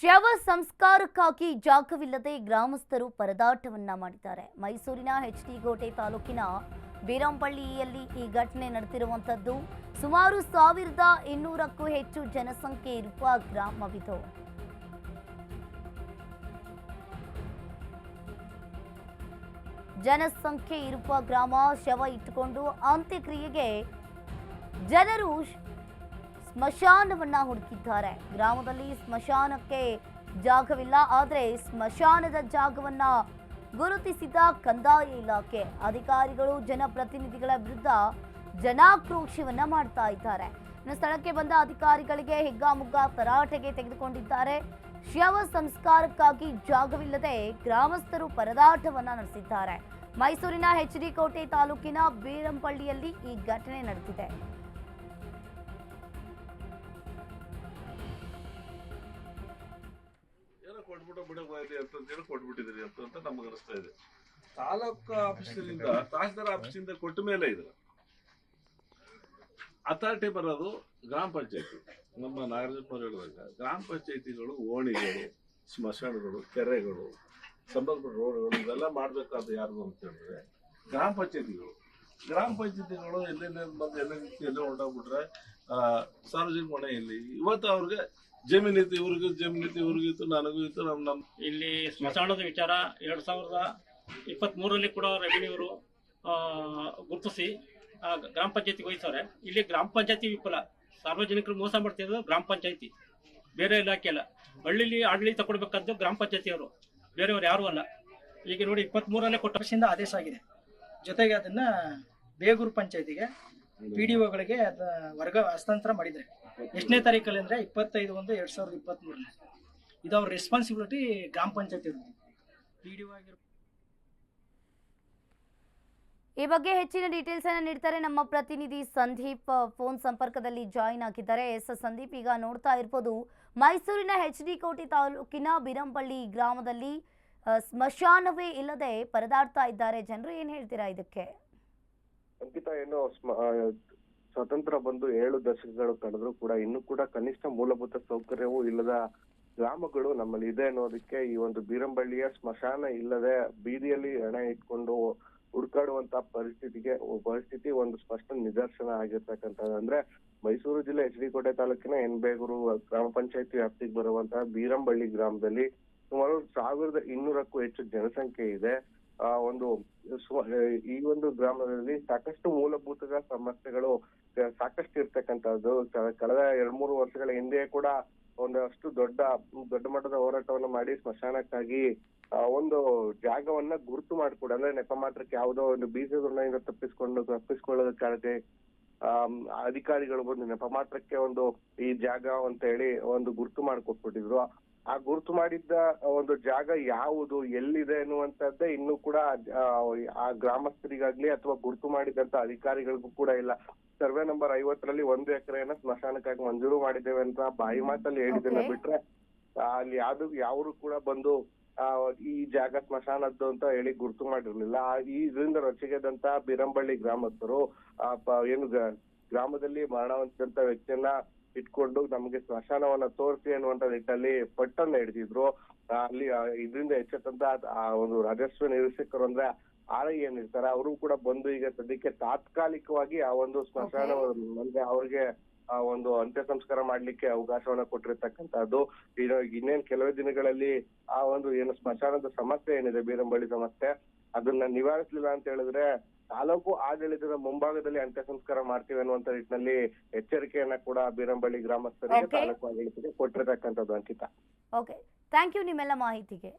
ಶವ ಸಂಸ್ಕಾರಕ್ಕಾಗಿ ಜಾಗವಿಲ್ಲದೆ ಗ್ರಾಮಸ್ಥರು ಪರದಾಟವನ್ನ ಮಾಡಿದ್ದಾರೆ. ಮೈಸೂರಿನ ಎಚ್.ಡಿ. ಕೋಟೆ ತಾಲೂಕಿನ ಬೀರಂಪಳ್ಳಿಯಲ್ಲಿ ಈ ಘಟನೆ ನಡೆದಿರುವಂತದ್ದು. ಸುಮಾರು 1200ಕ್ಕೂ ಹೆಚ್ಚು ಜನಸಂಖ್ಯೆ ಇರುವ ಗ್ರಾಮವಿದು. ಜನಸಂಖ್ಯೆ ಇರುವ ಗ್ರಾಮ. ಶವ ಇಟ್ಟುಕೊಂಡು ಅಂತ್ಯಕ್ರಿಯೆಗೆ ಜನರು ಸ್ಮಶಾನವನ್ನ ಹುಡುಕಿದ್ದಾರೆ. ಗ್ರಾಮದಲ್ಲಿ ಸ್ಮಶಾನಕ್ಕೆ ಜಾಗವಿಲ್ಲ. ಆದರೆ ಸ್ಮಶಾನದ ಜಾಗವನ್ನ ಗುರುತಿಸಿದ ಕಂದಾಯ ಇಲಾಖೆ ಅಧಿಕಾರಿಗಳು ಜನಪ್ರತಿನಿಧಿಗಳ ವಿರುದ್ಧ ಜನಾಕ್ರೋಶವನ್ನ ಮಾಡ್ತಾ ಇದ್ದಾರೆ. ಇನ್ನು ಸ್ಥಳಕ್ಕೆ ಬಂದ ಅಧಿಕಾರಿಗಳಿಗೆ ಹಿಗ್ಗಾಮುಗ್ಗ ತರಾಟೆಗೆ ತೆಗೆದುಕೊಂಡಿದ್ದಾರೆ. ಶವ ಸಂಸ್ಕಾರಕ್ಕಾಗಿ ಜಾಗವಿಲ್ಲದೆ ಗ್ರಾಮಸ್ಥರು ಪರದಾಟವನ್ನ ನಡೆಸಿದ್ದಾರೆ. ಮೈಸೂರಿನ ಎಚ್.ಡಿ. ಕೋಟೆ ತಾಲೂಕಿನ ಬೀರಂಪಳ್ಳಿಯಲ್ಲಿ ಈ ಘಟನೆ ನಡೆದಿದೆ. ಕೊಟ್ಬಿಟ್ಟಿದ್ರಿ ಅಂತ ನಮ್ಗೆ ಅನಿಸ್ತಾ ಇದೆ. ತಾಲೂಕು ಆಫೀಸಿನಿಂದ ತಹಸೀಲ್ದಾರ್ ಆಫೀಸಿಂದ ಕೊಟ್ಟ ಮೇಲೆ ಇದು ಅಥಾರಿಟಿ ಬರೋದು ಗ್ರಾಮ ಪಂಚಾಯತಿ. ನಮ್ಮ ನಾಗರಾಜಪ್ಪ ಹೇಳಿದಾಗ ಗ್ರಾಮ ಪಂಚಾಯತಿಗಳು ಓಣಿಗಳು, ಸ್ಮಶಾನಗಳು, ಕೆರೆಗಳು, ಸಂಬಂಧಪಟ್ಟ ರೋಡ್ಗಳು ಇವೆಲ್ಲ ಮಾಡ್ಬೇಕಾದ ಯಾರು ಅಂತ ಹೇಳಿದ್ರೆ ಗ್ರಾಮ ಪಂಚಾಯತಿಗಳು. ಗ್ರಾಮ ಪಂಚಾಯತಿಗಳು ಎಲ್ಲೆಲ್ಲ ಬಂದು ಎಲ್ಲ ಹೊಂಟೋಗ್ಬಿಟ್ರೆ ಸಾರ್ವಜನಿಕ ಹೊಣೆ ಇಲ್ಲಿ ಇವತ್ತು ಅವ್ರಿಗೆ ಜಮೀನಿತ್ತು, ಇವ್ರಿಗಿತ್ತು, ನನಗೂ ಇತ್ತು. ನಮ್ಮ ಇಲ್ಲಿ ಸ್ಮಶಾನದ ವಿಚಾರ 2023ರಲ್ಲಿ ಕೂಡ ರೆವಿನ್ಯೂರು ಗುರುತಿಸಿ ಗ್ರಾಮ ಪಂಚಾಯತಿಗೆ ವಹಿಸವ್ರೆ. ಇಲ್ಲಿ ಗ್ರಾಮ ಪಂಚಾಯತಿ ವಿಫಲ, ಸಾರ್ವಜನಿಕರು ಮೋಸ ಮಾಡ್ತಿರೋದು ಗ್ರಾಮ ಪಂಚಾಯತಿ, ಬೇರೆ ಇಲಾಖೆ ಅಲ್ಲ. ಹಳ್ಳಿಲಿ ಆಡಳಿತ ಕೊಡಬೇಕಾದ್ದು ಗ್ರಾಮ ಪಂಚಾಯತಿಯವರು, ಬೇರೆಯವ್ರು ಯಾರು ಅಲ್ಲ. ಈಗ ನೋಡಿ 23ರಲ್ಲೇ ಕೊಟ್ಟ ಆದೇಶ ಆಗಿದೆ. ಜೊತೆಗೆ ಅದನ್ನ ಬೇಗೂರು ಪಂಚಾಯತಿಗೆ PDOಗಳಿಗೆ ವರ್ಗ ಹಸ್ತಾಂತರ ಮಾಡಿದ್ದಾರೆ. ಎಷ್ಟನೇ ತಾರೀಕಲ್ಲಿ ಅಂದ್ರೆ 25/1/2023. ಇದು ಅವ್ರ ರೆಸ್ಪಾನ್ಸಿಬಿಲಿಟಿ ಗ್ರಾಮ ಪಂಚಾಯತಿ PDO ಆಗಿರೋ. ಈ ಬಗ್ಗೆ ಹೆಚ್ಚಿನ ಡೀಟೇಲ್ಸ್ ಅನ್ನು ನೀಡ್ತಾರೆ ನಮ್ಮ ಪ್ರತಿನಿಧಿ ಸಂದೀಪ್. ಫೋನ್ ಸಂಪರ್ಕದಲ್ಲಿ ಜಾಯಿನ್ ಆಗಿದ್ದಾರೆ. ಸಂದೀಪ್, ಈಗ ನೋಡ್ತಾ ಇರ್ಬೋದು ಮೈಸೂರಿನ ಎಚ್.ಡಿ. ಕೋಟೆ ತಾಲೂಕಿನ ಬೀರಂಪಳ್ಳಿ ಗ್ರಾಮದಲ್ಲಿ ಸ್ಮಶಾನವೇ ಇಲ್ಲದೆ ಪರದಾಡ್ತಾ ಇದ್ದಾರೆ ಜನರು. ಏನ್ ಹೇಳ್ತೀರಾ ಇದಕ್ಕೆ? ಅಂಕಿತಾ, ಏನು ಸ್ವತಂತ್ರ ಬಂದು 7 ದಶಕಗಳು ಕಳೆದ್ರು ಕೂಡ ಇನ್ನೂ ಕೂಡ ಕನಿಷ್ಠ ಮೂಲಭೂತ ಸೌಕರ್ಯವೂ ಇಲ್ಲದ ಗ್ರಾಮಗಳು ನಮ್ಮಲ್ಲಿ ಇದೆ ಅನ್ನೋದಕ್ಕೆ ಈ ಒಂದು ಬೀರಂಪಳ್ಳಿಯ ಸ್ಮಶಾನ ಇಲ್ಲದೆ ಬೀದಿಯಲ್ಲಿ ಹಣ ಇಟ್ಕೊಂಡು ಹುಡುಕಾಡುವಂತ ಪರಿಸ್ಥಿತಿ ಒಂದು ಸ್ಪಷ್ಟ ನಿದರ್ಶನ ಆಗಿರ್ತಕ್ಕಂಥದ್ದು. ಅಂದ್ರೆ ಮೈಸೂರು ಜಿಲ್ಲೆ ಎಚ್.ಡಿ. ಕೋಟೆ ತಾಲೂಕಿನ ಬೇಗೂರು ಗ್ರಾಮ ಪಂಚಾಯತಿ ವ್ಯಾಪ್ತಿಗೆ ಬರುವಂತಹ ಬೀರಂಪಳ್ಳಿ ಗ್ರಾಮದಲ್ಲಿ ಸುಮಾರು 1200ಕ್ಕೂ ಹೆಚ್ಚು ಜನಸಂಖ್ಯೆ ಇದೆ. ಈ ಒಂದು ಗ್ರಾಮದಲ್ಲಿ ಸಾಕಷ್ಟು ಮೂಲಭೂತ ಸಮಸ್ಯೆಗಳು ಸಾಕಷ್ಟು ಇರ್ತಕ್ಕಂಥದ್ದು. ಕಳೆದ 2-3 ವರ್ಷಗಳ ಹಿಂದೆ ಕೂಡ ಒಂದಷ್ಟು ದೊಡ್ಡ ಮಟ್ಟದ ಹೋರಾಟವನ್ನು ಮಾಡಿ ಸ್ಮಶಾನಕ್ಕಾಗಿ ಒಂದು ಜಾಗವನ್ನ ಗುರುತು ಮಾಡಿಕೊಡಿ, ಅಂದ್ರೆ ನೆಪ ಮಾತ್ರಕ್ಕೆ ಯಾವುದೋ ಒಂದು ಬೀಜದಿಂದ ತಪ್ಪಿಸ್ಕೊಳ್ಳೋದಕ್ಕಾಗದೆ ಅಧಿಕಾರಿಗಳು ಬಂದು ನೆಪ ಮಾತ್ರಕ್ಕೆ ಒಂದು ಈ ಜಾಗ ಅಂತ ಹೇಳಿ ಒಂದು ಗುರುತು ಮಾಡಿಕೊಟ್ಬಿಟ್ಟಿದ್ರು. ಆ ಗುರುತು ಮಾಡಿದ್ದ ಒಂದು ಜಾಗ ಯಾವುದು, ಎಲ್ಲಿದೆ ಅನ್ನುವಂಥದ್ದೇ ಇನ್ನೂ ಕೂಡ ಆ ಗ್ರಾಮಸ್ಥರಿಗಾಗ್ಲಿ ಅಥವಾ ಗುರುತು ಮಾಡಿದಂತ ಅಧಿಕಾರಿಗಳಿಗೂ ಕೂಡ ಇಲ್ಲ. ಸರ್ವೆ ನಂಬರ್ 50ರಲ್ಲಿ 1 ಎಕರೆಯನ್ನ ಸ್ಮಶಾನಕ್ಕಾಗಿ ಮಂಜೂರು ಮಾಡಿದ್ದೇವೆ ಅಂತ ಬಾಯಿ ಮಾತಲ್ಲಿ ಹೇಳಿದ್ದನ್ನ ಬಿಟ್ರೆ ಅಲ್ಲಿ ಯಾರು ಕೂಡ ಬಂದು ಈ ಜಾಗ ಸ್ಮಶಾನದ್ದು ಅಂತ ಹೇಳಿ ಗುರುತು ಮಾಡಿರ್ಲಿಲ್ಲ. ಇದರಿಂದ ರೊಚ್ಚಿಗೆದಂತ ಬೀರಂಪಳ್ಳಿ ಗ್ರಾಮಸ್ಥರು ಏನು ಗ್ರಾಮದಲ್ಲಿ ಮರಣ ಹೊಂದಿದಂತ ವ್ಯಕ್ತಿಯನ್ನ ಇಟ್ಕೊಂಡು ನಮಗೆ ಸ್ಮಶಾನವನ್ನ ತೋರಿಸಿ ಅನ್ನುವಂತ ನಿಟ್ಟಲ್ಲಿ ಪಟ್ಟನ್ನ ಹಿಡಿದಿದ್ರು. ಅಲ್ಲಿ ಇದರಿಂದ ಎಚ್ಚೆತ್ತಂತ ಒಂದು ರಾಜಸ್ವ ನಿರೀಕ್ಷಕರು ಅಂದ್ರೆ RI ಏನಿರ್ತಾರೆ ಅವರು ಕೂಡ ಬಂದು ಈಗ ಸದ್ಯಕ್ಕೆ ತಾತ್ಕಾಲಿಕವಾಗಿ ಆ ಒಂದು ಸ್ಮಶಾನ ಅಂದ್ರೆ ಅವ್ರಿಗೆ ಒಂದು ಅಂತ್ಯ ಸಂಸ್ಕಾರ ಮಾಡ್ಲಿಕ್ಕೆ ಅವಕಾಶವನ್ನ ಕೊಟ್ಟಿರ್ತಕ್ಕಂಥದ್ದು. ಇನ್ನೇನ್ ಕೆಲವೇ ದಿನಗಳಲ್ಲಿ ಆ ಒಂದು ಏನು ಸ್ಮಶಾನದ ಸಮಸ್ಯೆ ಏನಿದೆ, ಬೀರಂಪಳ್ಳಿ ಸಮಸ್ಯೆ, ಅದನ್ನ ನಿವಾರಿಸಲಿಲ್ಲ ಅಂತ ಹೇಳಿದ್ರೆ ತಾಲೂಕು ಆಡಳಿತದ ಮುಂಭಾಗದಲ್ಲಿ ಅಂತ್ಯ ಸಂಸ್ಕಾರ ಮಾಡ್ತೀವಿ ಅನ್ನುವಂತ ನಿಟ್ಟಿನಲ್ಲಿ ಎಚ್ಚರಿಕೆಯನ್ನ ಕೂಡ ಬೀರಂಪಳ್ಳಿ ಗ್ರಾಮಸ್ಥರಿಗೆ ತಾಲೂಕು ಆಡಳಿತಕ್ಕೆ ಕೊಟ್ಟಿರ್ತಕ್ಕಂಥದ್ದು. ಅಂಕಿತಾ, ಓಕೆ, ಥ್ಯಾಂಕ್ ಯು ನಿಮ್ಮೆಲ್ಲ ಮಾಹಿತಿಗೆ.